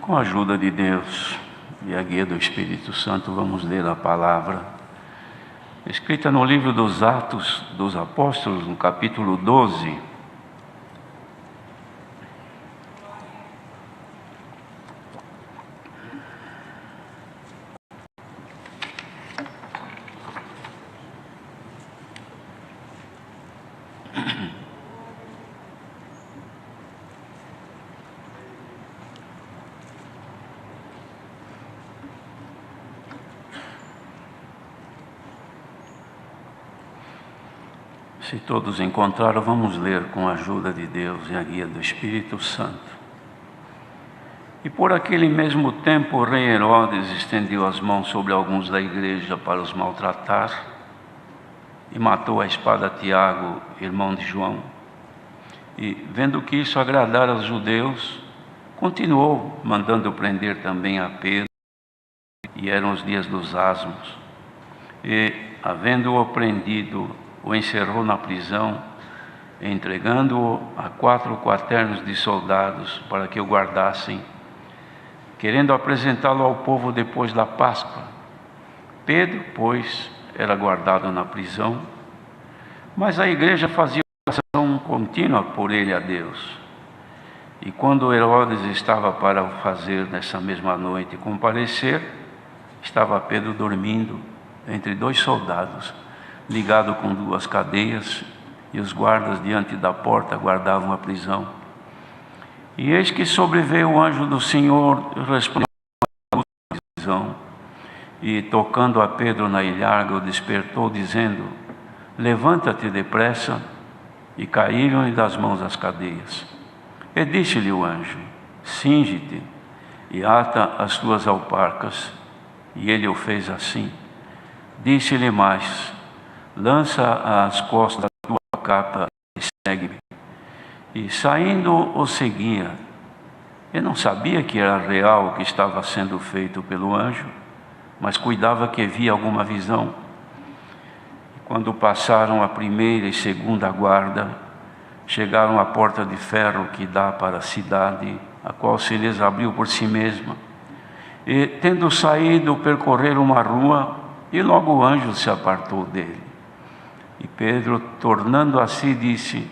Com a ajuda de Deus e a guia do Espírito Santo, vamos ler a palavra escrita no livro dos Atos dos Apóstolos, no capítulo 12. Se todos encontraram, vamos ler com a ajuda de Deus e a guia do Espírito Santo. E por aquele mesmo tempo o rei Herodes estendeu as mãos sobre alguns da igreja para os maltratar e matou à espada Tiago, irmão de João. E vendo que isso agradara aos judeus, continuou mandando prender também a Pedro, e eram os dias dos asmos. E, havendo-o prendido, o encerrou na prisão, entregando-o a 4 quaternos de soldados para que o guardassem, querendo apresentá-lo ao povo depois da Páscoa. Pedro, pois, era guardado na prisão, mas a igreja fazia oração contínua por ele a Deus. E quando Herodes estava para o fazer nessa mesma noite comparecer, estava Pedro dormindo entre 2 soldados, ligado com 2 cadeias, e os guardas diante da porta guardavam a prisão. E eis que sobreveio o anjo do Senhor, respondeu à prisão, e tocando a Pedro na ilharga, o despertou, dizendo: levanta-te depressa. E caíram-lhe das mãos as cadeias. E disse-lhe o anjo: cinge-te e ata as tuas alparcas. E ele o fez assim. Disse-lhe mais: lança às costas a tua capa e segue-me. E saindo o seguia. Ele não sabia que era real o que estava sendo feito pelo anjo, mas cuidava que via alguma visão. E quando passaram a primeira e segunda guarda, chegaram à porta de ferro que dá para a cidade, a qual se lhes abriu por si mesma. E, tendo saído, percorreram uma rua, e logo o anjo se apartou dele. E Pedro, tornando a si, disse: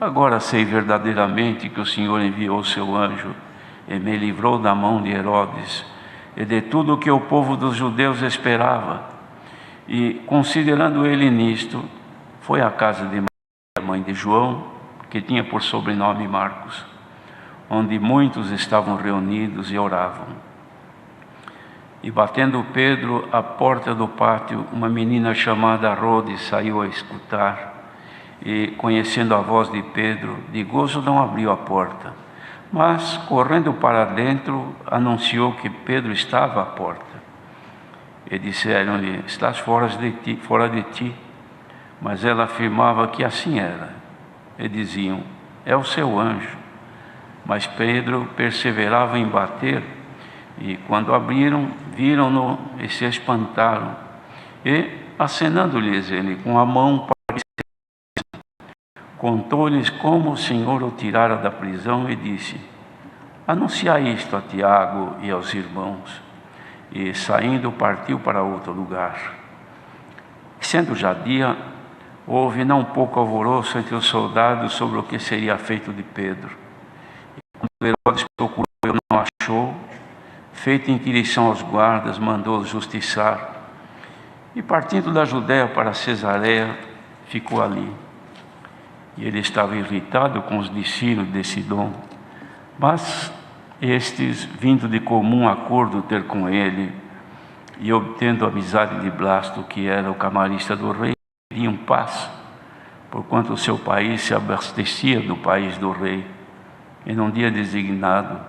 agora sei verdadeiramente que o Senhor enviou o seu anjo e me livrou da mão de Herodes e de tudo o que o povo dos judeus esperava. E, considerando ele nisto, foi à casa de Maria, mãe de João, que tinha por sobrenome Marcos, onde muitos estavam reunidos e oravam. E batendo Pedro à porta do pátio, uma menina chamada Rode saiu a escutar, e, conhecendo a voz de Pedro, de gozo não abriu a porta, mas, correndo para dentro, anunciou que Pedro estava à porta. E disseram-lhe: estás fora de ti. Mas ela afirmava que assim era. E diziam: é o seu anjo. Mas Pedro perseverava em bater, e quando abriram, viram-no e se espantaram. E, acenando-lhes ele com a mão, contou-lhes como o Senhor o tirara da prisão e disse: anunciai isto a Tiago e aos irmãos. E, saindo, partiu para outro lugar. Sendo já dia, houve não pouco alvoroço entre os soldados sobre o que seria feito de Pedro. E quando Herodes procurou e não achou, feita inquirição aos guardas, mandou-os justiçar. E, partindo da Judéia para Cesareia, ficou ali. E ele estava irritado com os discípulos de Sidom, mas estes, vindo de comum acordo ter com ele, e obtendo a amizade de Blasto, que era o camarista do rei, queriam paz, porquanto o seu país se abastecia do país do rei. E num dia designado,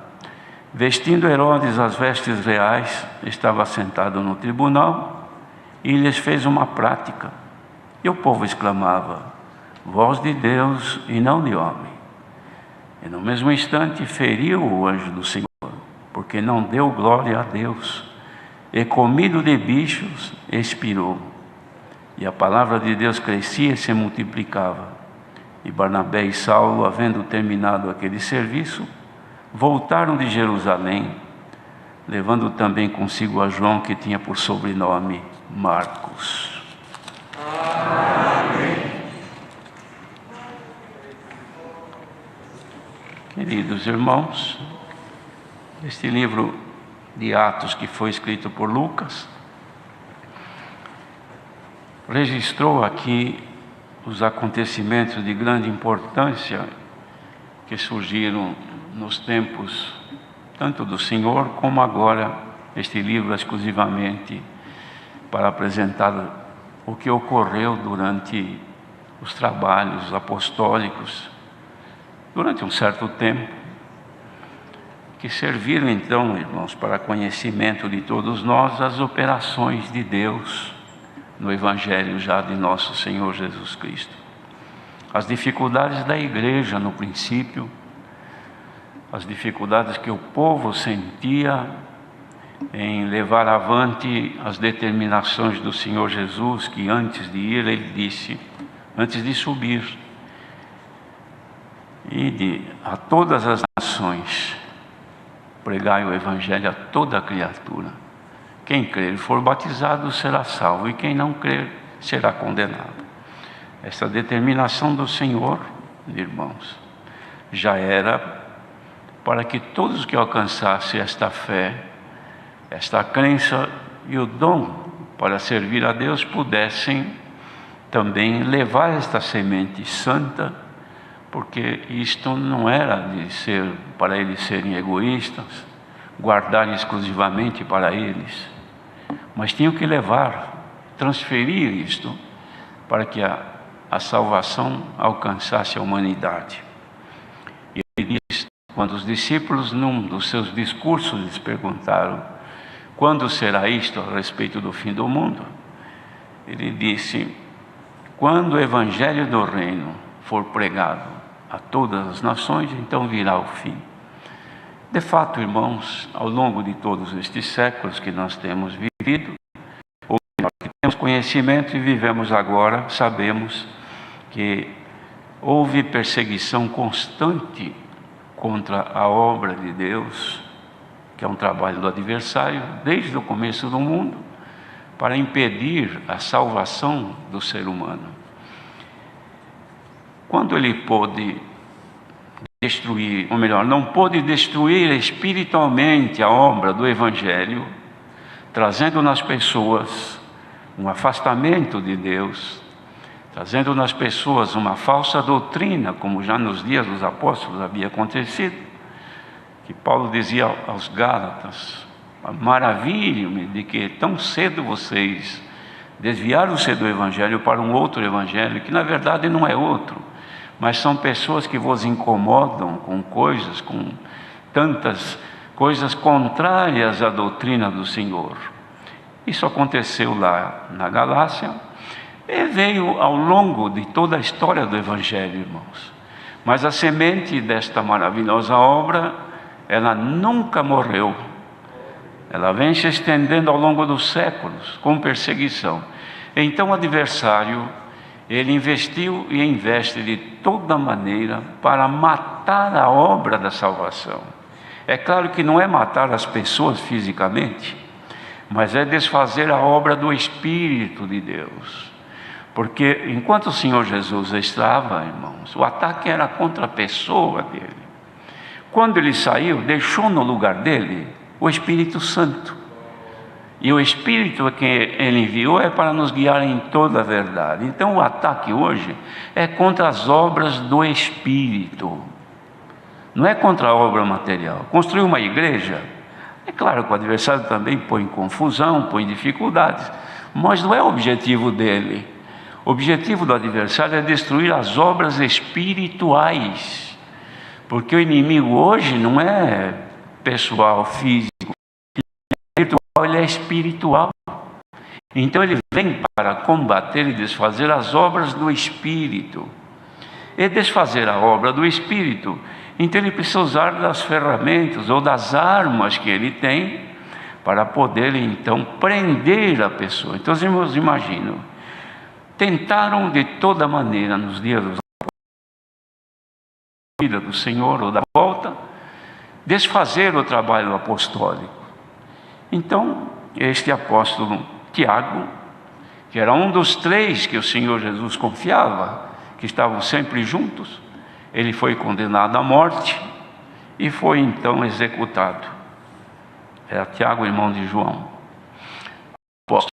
vestindo Herodes as vestes reais, estava sentado no tribunal, e lhes fez uma prática. E o povo exclamava: voz de Deus e não de homem. E no mesmo instante feriu o anjo do Senhor, porque não deu glória a Deus, e comido de bichos, expirou. E a palavra de Deus crescia e se multiplicava. E Barnabé e Saulo, havendo terminado aquele serviço, voltaram de Jerusalém, levando também consigo a João, que tinha por sobrenome Marcos. Amém. Queridos irmãos, este livro de Atos, que foi escrito por Lucas, registrou aqui os acontecimentos de grande importância que surgiram nos tempos tanto do Senhor, como agora este livro exclusivamente para apresentar o que ocorreu durante os trabalhos apostólicos, durante um certo tempo, que serviram então, irmãos, para conhecimento de todos nós as operações de Deus no Evangelho já de nosso Senhor Jesus Cristo. As dificuldades da igreja no princípio, as dificuldades que o povo sentia em levar avante as determinações do Senhor Jesus, que antes de ir, ele disse, antes de subir, a todas as nações, pregai o Evangelho a toda a criatura. Quem crer e for batizado será salvo, e quem não crer será condenado. Essa determinação do Senhor, irmãos, já era para que todos que alcançassem esta fé, esta crença e o dom para servir a Deus pudessem também levar esta semente santa, porque isto não era de ser para eles serem egoístas, guardar exclusivamente para eles, mas tinham que levar, transferir isto para que a salvação alcançasse a humanidade. E ele diz, quando os discípulos num dos seus discursos lhes perguntaram: quando será isto a respeito do fim do mundo? Ele disse: quando o Evangelho do Reino for pregado a todas as nações, então virá o fim. De fato, irmãos, ao longo de todos estes séculos que nós temos vivido, ou que temos conhecimento e vivemos agora, sabemos que houve perseguição constante contra a obra de Deus, que é um trabalho do adversário, desde o começo do mundo, para impedir a salvação do ser humano. Quando ele pôde destruir, ou melhor, não pôde destruir espiritualmente a obra do Evangelho, trazendo nas pessoas um afastamento de Deus, trazendo nas pessoas uma falsa doutrina, como já nos dias dos apóstolos havia acontecido, que Paulo dizia aos Gálatas: maravilho-me de que tão cedo vocês desviaram-se do Evangelho para um outro Evangelho, que na verdade não é outro, mas são pessoas que vos incomodam com coisas, com tantas coisas contrárias à doutrina do Senhor. Isso aconteceu lá na Galácia e veio ao longo de toda a história do Evangelho, irmãos. Mas a semente desta maravilhosa obra, ela nunca morreu. Ela vem se estendendo ao longo dos séculos, com perseguição. Então o adversário, ele investiu e investe de toda maneira para matar a obra da salvação. É claro que não é matar as pessoas fisicamente, mas é desfazer a obra do Espírito de Deus. Porque enquanto o Senhor Jesus estava, irmãos, o ataque era contra a pessoa dele. Quando ele saiu, deixou no lugar dele o Espírito Santo. E o Espírito que ele enviou é para nos guiar em toda a verdade. Então o ataque hoje é contra as obras do Espírito, não é contra a obra material. Construir uma igreja, é claro que o adversário também põe confusão, põe dificuldades, mas não é o objetivo dele. O objetivo do adversário é destruir as obras espirituais, porque o inimigo hoje não é pessoal, físico, ele é espiritual. Então ele vem para combater e desfazer as obras do Espírito. E desfazer a obra do Espírito, então ele precisa usar das ferramentas ou das armas que ele tem para poder então prender a pessoa. Então os irmãos imaginam, tentaram de toda maneira nos dias da vida do Senhor ou da volta, desfazer o trabalho apostólico. Então este apóstolo Tiago, que era um dos 3 que o Senhor Jesus confiava, que estavam sempre juntos, ele foi condenado à morte e foi então executado. Era Tiago, irmão de João. Apóstolos.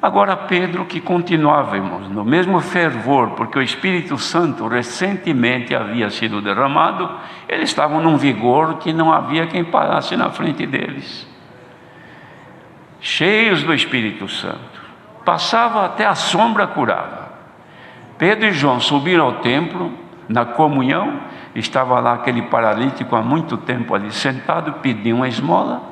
Agora Pedro, que continuava, irmãos, no mesmo fervor, porque o Espírito Santo recentemente havia sido derramado, eles estavam num vigor que não havia quem parasse na frente deles. Cheios do Espírito Santo, passava até a sombra curava. Pedro e João subiram ao templo, na comunhão, estava lá aquele paralítico há muito tempo ali sentado, pediam uma esmola.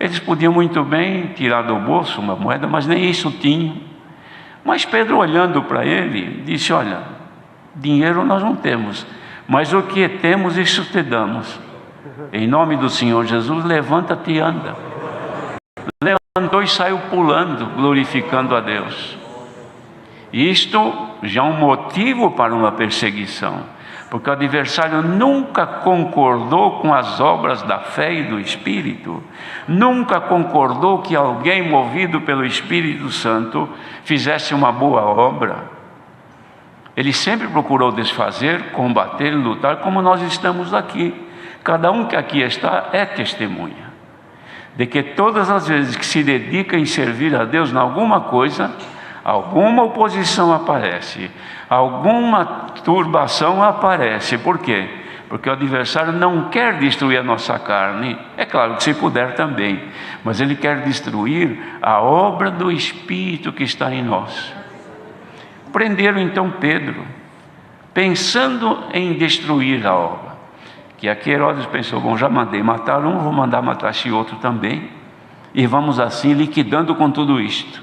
Eles podiam muito bem tirar do bolso uma moeda, mas nem isso tinham. Mas Pedro, olhando para ele, disse: olha, dinheiro nós não temos, mas o que temos, isso te damos. Em nome do Senhor Jesus, levanta-te e anda. Levantou e saiu pulando, glorificando a Deus. Isto já é um motivo para uma perseguição, porque o adversário nunca concordou com as obras da fé e do Espírito, nunca concordou que alguém movido pelo Espírito Santo fizesse uma boa obra. Ele sempre procurou desfazer, combater, lutar, como nós estamos aqui. Cada um que aqui está é testemunha de que todas as vezes que se dedica em servir a Deus em alguma coisa, alguma oposição aparece, alguma turbação aparece. Por quê? Porque o adversário não quer destruir a nossa carne, é claro que se puder também, mas ele quer destruir a obra do Espírito que está em nós. Prenderam então Pedro, pensando em destruir a obra. Que aqui Herodes pensou: bom, já mandei matar um, vou mandar matar esse outro também, e vamos assim liquidando com tudo isto.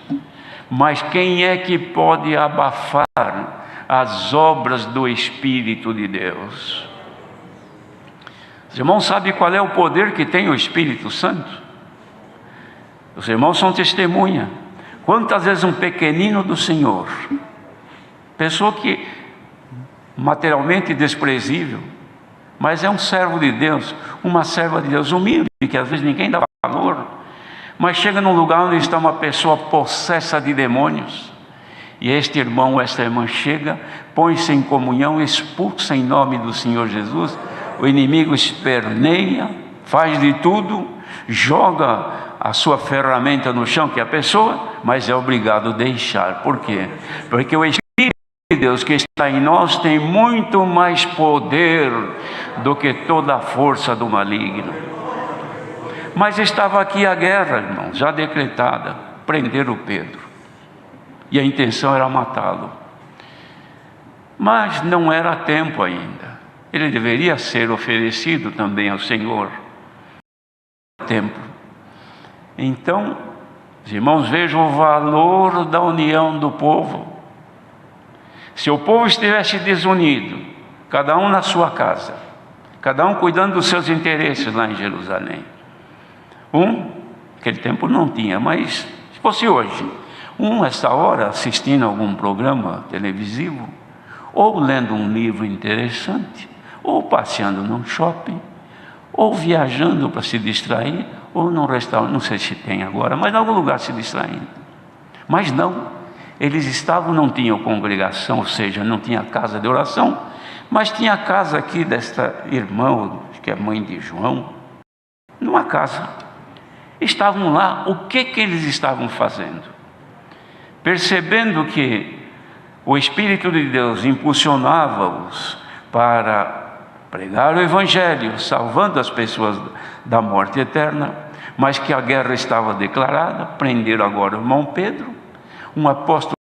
Mas quem é que pode abafar as obras do Espírito de Deus? Os irmãos sabem qual é o poder que tem o Espírito Santo? Os irmãos são testemunha. Quantas vezes um pequenino do Senhor, pessoa que materialmente desprezível, mas é um servo de Deus, uma serva de Deus humilde, que às vezes ninguém dá valor, mas chega num lugar onde está uma pessoa possessa de demônios, e este irmão ou esta irmã chega, põe-se em comunhão, expulsa em nome do Senhor Jesus, o inimigo esperneia, faz de tudo, joga a sua ferramenta no chão, que é a pessoa, mas é obrigado a deixar. Por quê? Porque o Espírito de Deus que está em nós tem muito mais poder do que toda a força do maligno. Mas estava aqui a guerra, irmão, já decretada. Prenderam Pedro, e a intenção era matá-lo, mas não era tempo ainda. Ele deveria ser oferecido também ao Senhor. Tempo. Então, os irmãos, vejam o valor da união do povo. Se o povo estivesse desunido, cada um na sua casa, cada um cuidando dos seus interesses lá em Jerusalém, naquele tempo não tinha, mas se fosse hoje, essa hora assistindo a algum programa televisivo, ou lendo um livro interessante, ou passeando num shopping, ou viajando para se distrair, ou num restaurante, não sei se tem agora, mas em algum lugar se distraindo. Mas não, eles estavam, não tinham congregação, ou seja, não tinha casa de oração, mas tinha a casa aqui desta irmã, que é mãe de João, numa casa. Estavam lá, o que eles estavam fazendo? Percebendo que o Espírito de Deus impulsionava-os para pregar o Evangelho, salvando as pessoas da morte eterna, mas que a guerra estava declarada. Prenderam agora o irmão Pedro, um apóstolo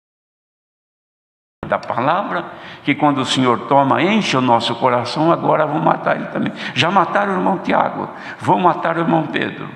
da palavra, que quando o Senhor toma, enche o nosso coração, agora vão matar ele também. Já mataram o irmão Tiago, vão matar o irmão Pedro.